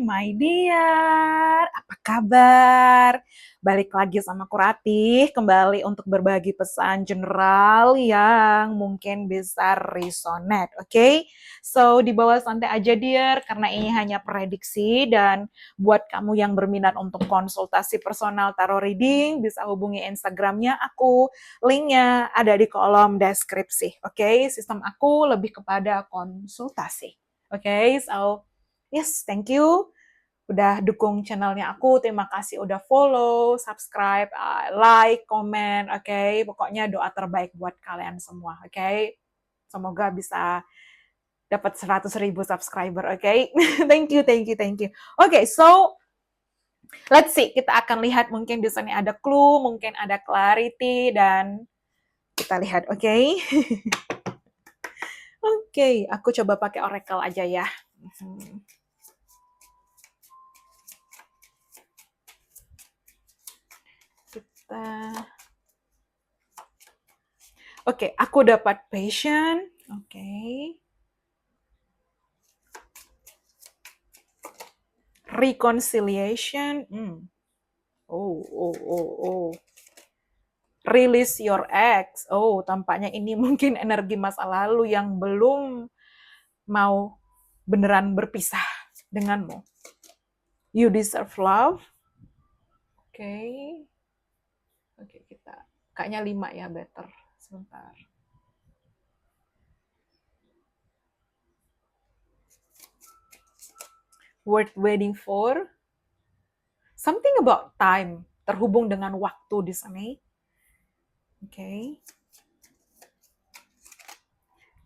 my dear. Apa kabar? Balik lagi sama aku Ratih, kembali untuk berbagi pesan general yang mungkin bisa resonate, oke? So, di bawah santai aja, dear, karena ini hanya prediksi, dan buat kamu yang berminat untuk konsultasi personal tarot reading, bisa hubungi Instagramnya aku, linknya ada di kolom deskripsi, oke? Sistem aku lebih kepada konsultasi. Oke, so yes, thank you udah dukung channelnya aku. Terima kasih udah follow, subscribe, like, komen. Oke, pokoknya doa terbaik buat kalian semua. Oke, semoga bisa dapat 100.000 subscriber. Oke, thank you, thank you, thank you. Oke, so let's see. Kita akan lihat mungkin di sini ada clue, mungkin ada clarity, dan kita lihat. Oke. Oke, aku coba pakai oracle aja ya. Oke, aku dapat passion. Oke. Reconciliation. Oh. Release your ex. Oh, tampaknya ini mungkin energi masa lalu yang belum mau beneran berpisah denganmu. You deserve love. Oke, kita kayaknya 5 ya, better. Sebentar. Worth waiting for. Something about time, terhubung dengan waktu di sini. Oke.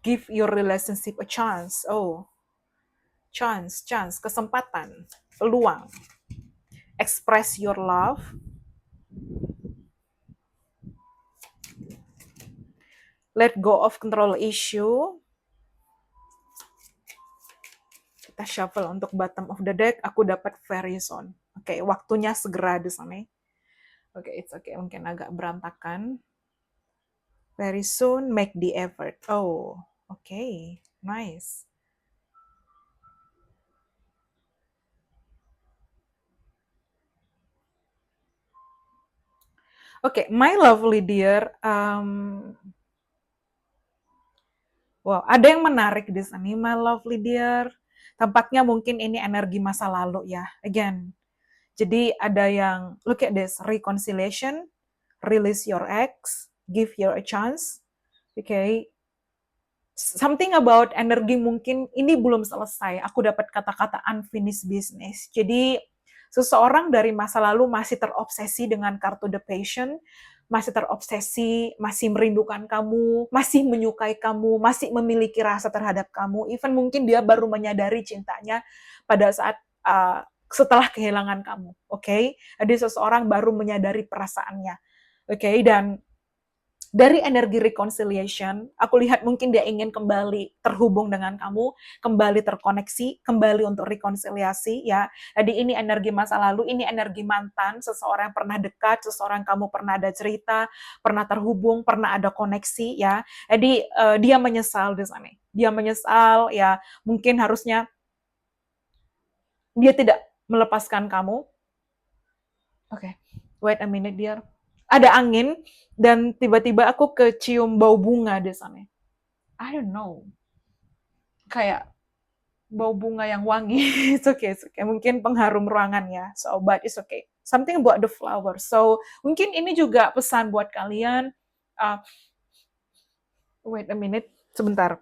Give your relationship a chance. Oh. Chance, kesempatan, peluang. Express your love. Let go of control issue. Kita shuffle untuk bottom of the deck. Aku dapat very soon. Oke, waktunya segera di sini. Oke, it's okay. Mungkin agak berantakan. Very soon, make the effort. Oh, okay. Nice. Oke, my lovely dear. Wow, ada yang menarik di sini, my lovely dear. Tampaknya mungkin ini energi masa lalu ya. Again, jadi ada yang, look at this, reconciliation, release your ex, give your a chance. Okay, something about energi mungkin ini belum selesai. Aku dapat kata-kata unfinished business. Jadi seseorang dari masa lalu masih terobsesi dengan kartu The Passion, masih terobsesi, masih merindukan kamu, masih menyukai kamu, masih memiliki rasa terhadap kamu. Even mungkin dia baru menyadari cintanya pada saat setelah kehilangan kamu. Oke, jadi seseorang baru menyadari perasaannya. Oke, dan dari energi reconciliation, aku lihat mungkin dia ingin kembali terhubung dengan kamu, kembali terkoneksi, kembali untuk rekonsiliasi, ya. Jadi ini energi masa lalu, ini energi mantan, seseorang yang pernah dekat, seseorang kamu pernah ada cerita, pernah terhubung, pernah ada koneksi, ya. Jadi dia menyesal di sana. Dia menyesal, ya. Mungkin harusnya dia tidak melepaskan kamu. Oke, wait a minute, dear. Ada angin, dan tiba-tiba aku kecium bau bunga di sana. I don't know. Kayak bau bunga yang wangi. It's okay. Mungkin pengharum ruangan ya. So, but it's okay. Something about the flower. So, mungkin ini juga pesan buat kalian. Wait a minute. Sebentar.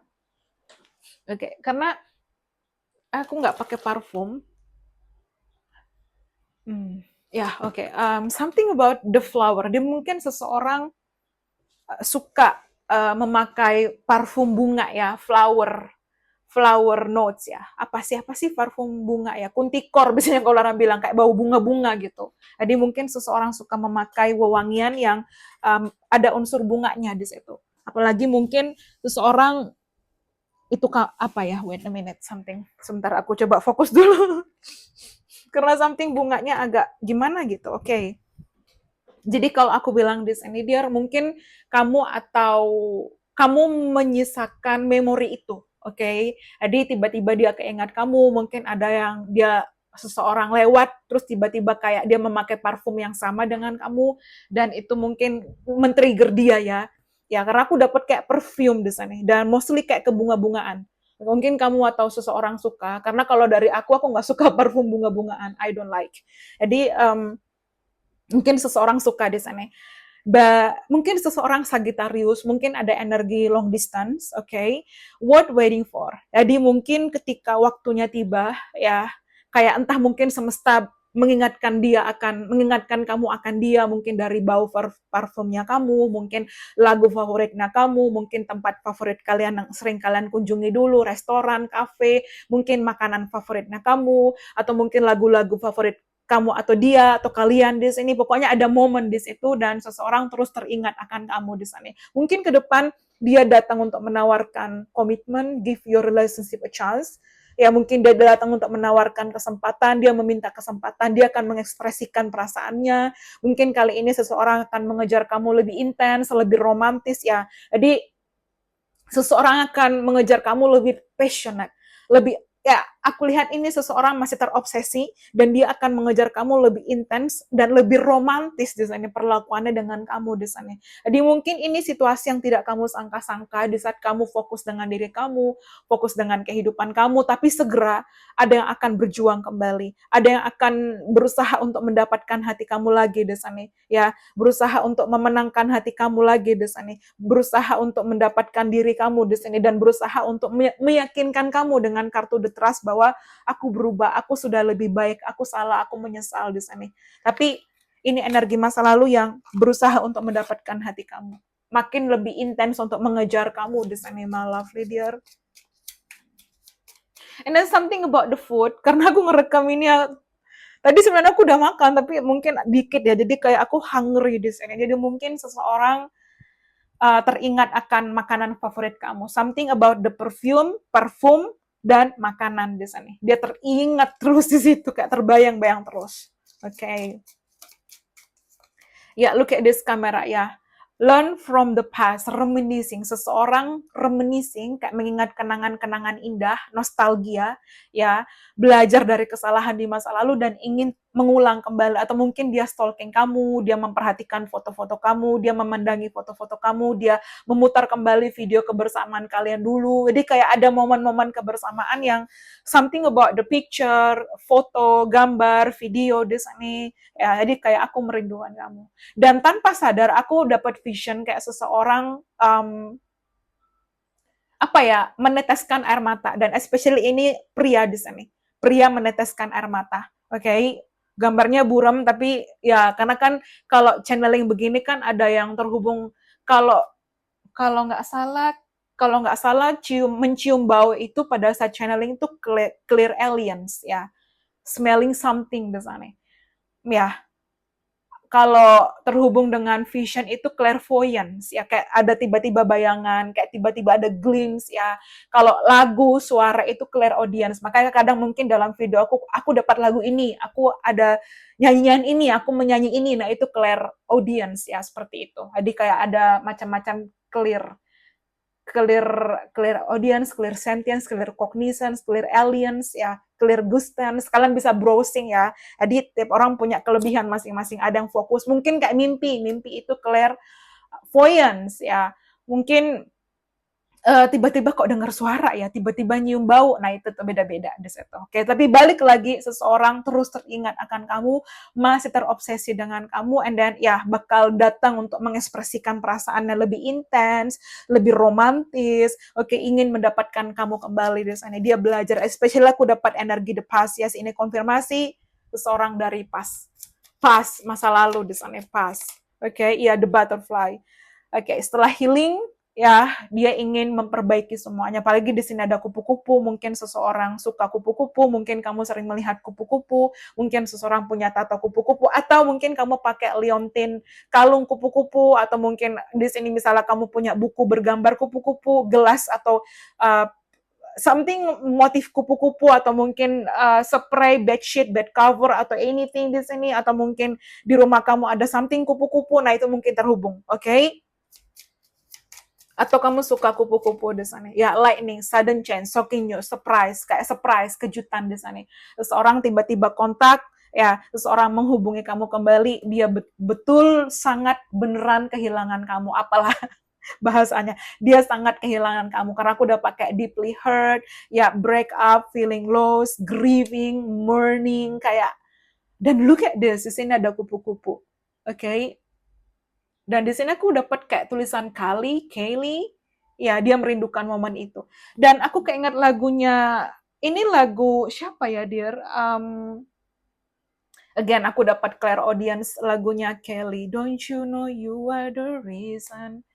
Oke, karena aku nggak pakai parfum. Oke. Something about the flower. Dia mungkin seseorang suka memakai parfum bunga ya, flower notes ya. Apa sih parfum bunga ya? Kuntikor biasanya kalau orang bilang kayak bau bunga-bunga gitu. Jadi mungkin seseorang suka memakai wewangian yang ada unsur bunganya di situ. Apalagi mungkin seseorang itu apa ya? Wait a minute, something. Sebentar aku coba fokus dulu. Karena something bunganya agak gimana gitu. Oke. Jadi kalau aku bilang di sini, dia mungkin kamu menyisakan memori itu, oke? Jadi tiba-tiba dia keingat kamu, mungkin ada yang dia seseorang lewat terus tiba-tiba kayak dia memakai parfum yang sama dengan kamu dan itu mungkin men-trigger dia ya karena aku dapat kayak perfume di sana dan mostly kayak kebunga-bungaan. Mungkin kamu atau seseorang suka karena kalau dari aku nggak suka parfum bunga-bungaan, I don't like. Jadi mungkin seseorang suka di sana. Mungkin seseorang Sagittarius, mungkin ada energi long distance, okay? What waiting for? Jadi mungkin ketika waktunya tiba, ya kayak entah mungkin semesta mengingatkan kamu akan dia, mungkin dari bau parfumnya kamu, mungkin lagu favoritnya kamu, mungkin tempat favorit kalian yang sering kalian kunjungi dulu, restoran, kafe, mungkin makanan favoritnya kamu, atau mungkin lagu-lagu favorit kamu atau dia atau kalian di sini, pokoknya ada momen di situ dan seseorang terus teringat akan kamu di sana. Mungkin ke depan dia datang untuk menawarkan komitmen, give your relationship a chance. Ya mungkin dia datang untuk menawarkan kesempatan, dia meminta kesempatan, dia akan mengekspresikan perasaannya. Mungkin kali ini seseorang akan mengejar kamu lebih intens, lebih romantis ya. Jadi seseorang akan mengejar kamu lebih passionate, lebih ya aku lihat ini seseorang masih terobsesi dan dia akan mengejar kamu lebih intens dan lebih romantis di sana perlakuannya dengan kamu di sana. Jadi mungkin ini situasi yang tidak kamu sangka-sangka di saat kamu fokus dengan diri kamu, fokus dengan kehidupan kamu, tapi segera ada yang akan berjuang kembali, ada yang akan berusaha untuk mendapatkan hati kamu lagi di sana, ya, berusaha untuk memenangkan hati kamu lagi di sana, berusaha untuk mendapatkan diri kamu di sini dan berusaha untuk meyakinkan kamu dengan kartu the trust bahwa aku berubah, aku sudah lebih baik, aku salah, aku menyesal di sini. Tapi ini energi masa lalu yang berusaha untuk mendapatkan hati kamu. Makin lebih intens untuk mengejar kamu di sini, my lovely dear. And then something about the food, karena aku ngerekam ini tadi sebenarnya aku udah makan tapi mungkin dikit ya, jadi kayak aku hungry di sini. Jadi mungkin seseorang teringat akan makanan favorit kamu. Something about the parfum dan makanan di sini. Dia teringat terus di situ, kayak terbayang-bayang terus. Oke. Okay. Ya, look at this camera ya. Learn from the past, reminiscing. Seseorang reminiscing, kayak mengingat kenangan-kenangan indah, nostalgia, ya. Belajar dari kesalahan di masa lalu dan ingin mengulang kembali. Atau mungkin dia stalking kamu, dia memperhatikan foto-foto kamu, dia memandangi foto-foto kamu, dia memutar kembali video kebersamaan kalian dulu. Jadi kayak ada momen-momen kebersamaan yang something about the picture, foto, gambar, video di sini. Ya, jadi kayak aku merindukan kamu. Dan tanpa sadar aku dapat vision kayak seseorang meneteskan air mata, dan especially ini pria di sini. Pria meneteskan air mata. Oke. Okay? Gambarnya buram tapi ya karena kan kalau channeling begini kan ada yang terhubung, kalau nggak salah mencium bau itu pada saat channeling itu clear aliens ya. Smelling something di sana. Ya, kalau terhubung dengan vision itu clairvoyance ya, kayak ada tiba-tiba bayangan, kayak tiba-tiba ada glimpse ya. Kalau lagu, suara itu clairaudience. Makanya kadang mungkin dalam video aku dapat lagu ini, aku ada nyanyian ini, aku menyanyi ini. Nah, itu clairaudience ya, seperti itu. Jadi kayak ada macam-macam clear audience, clear sentience, clear cognizance, clear aliens, ya, clear gustance. Kalian bisa browsing ya. Jadi tiap orang punya kelebihan masing-masing. Ada yang fokus, mungkin kayak mimpi itu clear voyance ya. Mungkin tiba-tiba kok dengar suara ya, tiba-tiba nyium bau, nah itu tuh beda-beda di situ. Oke, tapi balik lagi, seseorang terus teringat akan kamu, masih terobsesi dengan kamu, and then ya bakal datang untuk mengekspresikan perasaannya lebih intens, lebih romantis, oke, ingin mendapatkan kamu kembali di sana. Dia belajar, especially aku dapat energi the past, yes, ini konfirmasi seseorang dari past masa lalu di sana, past. Oke, iya, the butterfly. Oke, setelah healing, ya, dia ingin memperbaiki semuanya. Apalagi di sini ada kupu-kupu, mungkin seseorang suka kupu-kupu, mungkin kamu sering melihat kupu-kupu, mungkin seseorang punya tato kupu-kupu, atau mungkin kamu pakai liontin kalung kupu-kupu, atau mungkin di sini misalnya kamu punya buku bergambar kupu-kupu, gelas atau something motif kupu-kupu, atau mungkin spray, bedsheet, bed cover, atau anything di sini, atau mungkin di rumah kamu ada something kupu-kupu, nah itu mungkin terhubung, oke? Atau kamu suka kupu-kupu di sana? Ya, lightning, sudden change, shocking news, surprise, kayak surprise, kejutan di sana. Seseorang tiba-tiba kontak, ya, seseorang menghubungi kamu kembali, dia betul sangat beneran kehilangan kamu. Apalah bahasanya, dia sangat kehilangan kamu karena aku udah pakai deeply hurt, ya, break up, feeling lost, grieving, mourning, kayak, dan look at this, di sini ada kupu-kupu. Okay, dan di sini aku dapat kayak tulisan Kaylee, ya dia merindukan momen itu. Dan aku keinget lagunya, ini lagu siapa ya, dear? Again, aku dapat clairaudience lagunya Kelly. Don't you know you are the reason?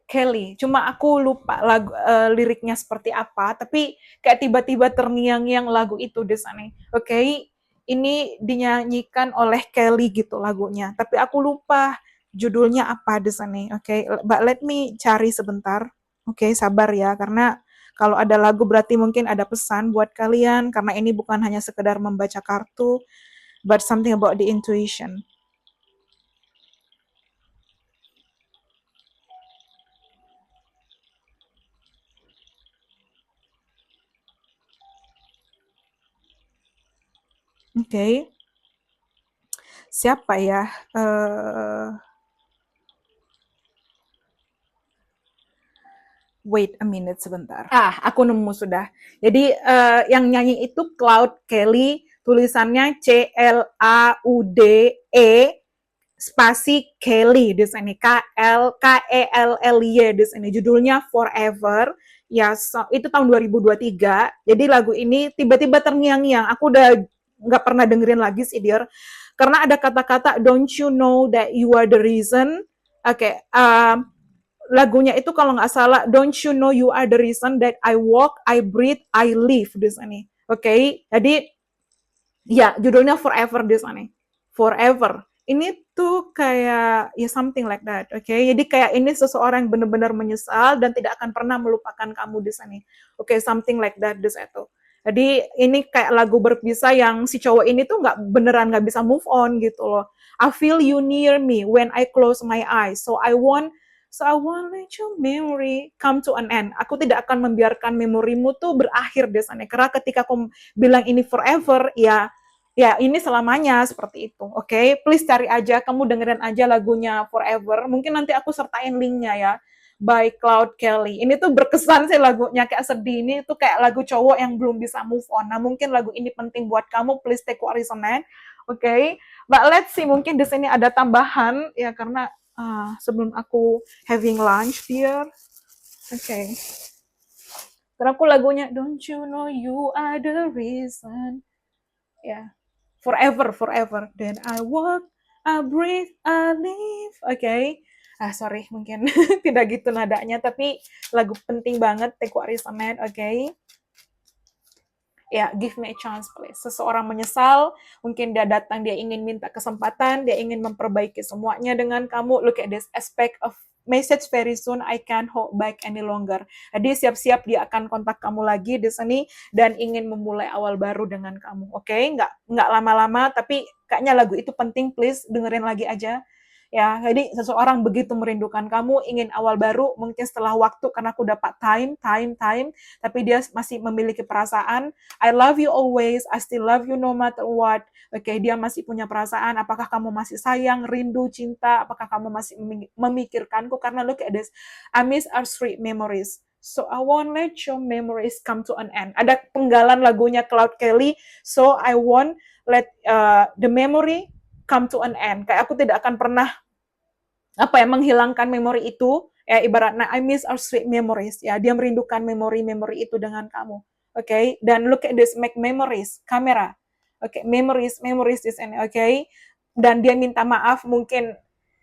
Kelly, cuma aku lupa liriknya seperti apa, tapi kayak tiba-tiba terngiang-ngiang lagu itu di sana. Oke, ini dinyanyikan oleh Kelly gitu lagunya, tapi aku lupa judulnya apa di sana. Oke, but let me cari sebentar. Oke, sabar ya, karena kalau ada lagu berarti mungkin ada pesan buat kalian, karena ini bukan hanya sekedar membaca kartu, but something about the intuition. Oke, siapa ya? Wait a minute sebentar. Aku nemu sudah. Jadi yang nyanyi itu Cloud Kelly, tulisannya CLAUDE spasi Kelly di sini, KELLY di sini. Judulnya Forever. Ya, itu tahun 2023. Jadi lagu ini tiba-tiba terngiang-ngiang. Aku udah nggak pernah dengerin lagi sih, dear. Karena ada kata-kata don't you know that you are the reason. Oke, lagunya itu kalau nggak salah, don't you know you are the reason that I walk, I breathe, I live di sini. Oke, jadi ya judulnya Forever di sini. Forever. Ini tuh kayak ya something like that. Oke, jadi kayak ini seseorang yang benar-benar menyesal dan tidak akan pernah melupakan kamu di sini. Oke, something like that di situ. Jadi ini kayak lagu berpisah yang si cowok ini tuh nggak beneran nggak bisa move on gitu loh. I feel you near me when I close my eyes. So I want let your memory come to an end. Aku tidak akan membiarkan memorimu tuh berakhir di sana. Karena ketika aku bilang ini forever, ya ini selamanya seperti itu. Oke, okay? Please cari aja, kamu dengerin aja lagunya Forever. Mungkin nanti aku sertain linknya ya. By Cloud Kelly. Ini tuh berkesan sih lagunya, kayak sedih. Ini tuh kayak lagu cowok yang belum bisa move on. Nah, mungkin lagu ini penting buat kamu. Please take what resonate. Oke, okay? But let's see, mungkin di sini ada tambahan ya, karena sebelum aku having lunch dear. Oke. Okay. Karena aku lagunya Don't You Know You Are The Reason. Ya. Yeah. Forever. Then I walk, I breathe, I live. Oke. Okay. Sorry, mungkin tidak gitu nadanya, tapi lagu penting banget, take what resonate, oke. Okay? Ya, give me a chance please. Seseorang menyesal, mungkin dia datang, dia ingin minta kesempatan, dia ingin memperbaiki semuanya dengan kamu. Look at this aspect of message very soon, I can't hold back any longer. Jadi siap-siap dia akan kontak kamu lagi di sini dan ingin memulai awal baru dengan kamu. Oke, okay? Nggak lama-lama, tapi kayaknya lagu itu penting, please dengerin lagi aja. Ya, jadi seseorang begitu merindukan kamu, ingin awal baru, mungkin setelah waktu karena aku dapat time, tapi dia masih memiliki perasaan. I love you always, I still love you no matter what. Oke, dia masih punya perasaan, apakah kamu masih sayang, rindu, cinta, apakah kamu masih memikirkanku, karena look at this, I miss our sweet memories. So I won't let your memories come to an end. Ada penggalan lagunya Cloud Kelly, so I won't let the memory come to an end. Kayak aku tidak akan pernah menghilangkan memori itu, ya ibaratnya I miss our sweet memories, ya dia merindukan memori-memori itu dengan kamu. Oke, okay? Dan look at this, make memories, kamera. Oke, okay? memories di sini, oke. Okay? Dan dia minta maaf mungkin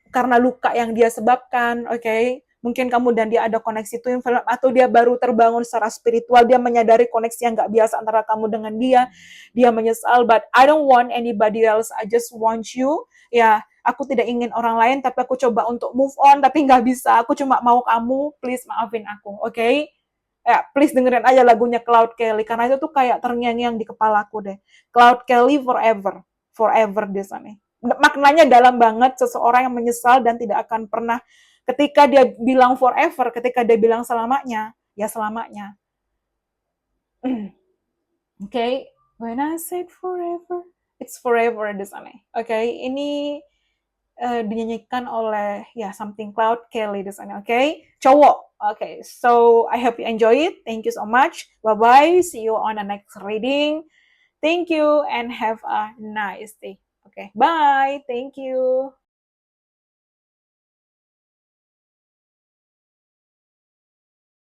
karena luka yang dia sebabkan, oke. Okay? Mungkin kamu dan dia ada koneksi twin flame, atau dia baru terbangun secara spiritual, dia menyadari koneksi yang gak biasa antara kamu dengan dia menyesal, but I don't want anybody else, I just want you, ya, aku tidak ingin orang lain, tapi aku coba untuk move on, tapi nggak bisa, aku cuma mau kamu, please maafin aku, oke? Okay? Ya, please dengerin aja lagunya Cloud Kelly, karena itu tuh kayak terngiang-ngiang di kepalaku deh. Cloud Kelly forever di sana. Maknanya dalam banget, seseorang yang menyesal dan tidak akan pernah Ketika dia bilang forever, ketika dia bilang selamanya, ya selamanya. Okay, when I said forever, it's forever di sana. Okay, ini dinyanyikan oleh ya something Cloud Kelly di sana. Okay, cowok. Okay, so I hope you enjoy it. Thank you so much. Bye bye. See you on the next reading. Thank you and have a nice day. Okay, bye. Thank you.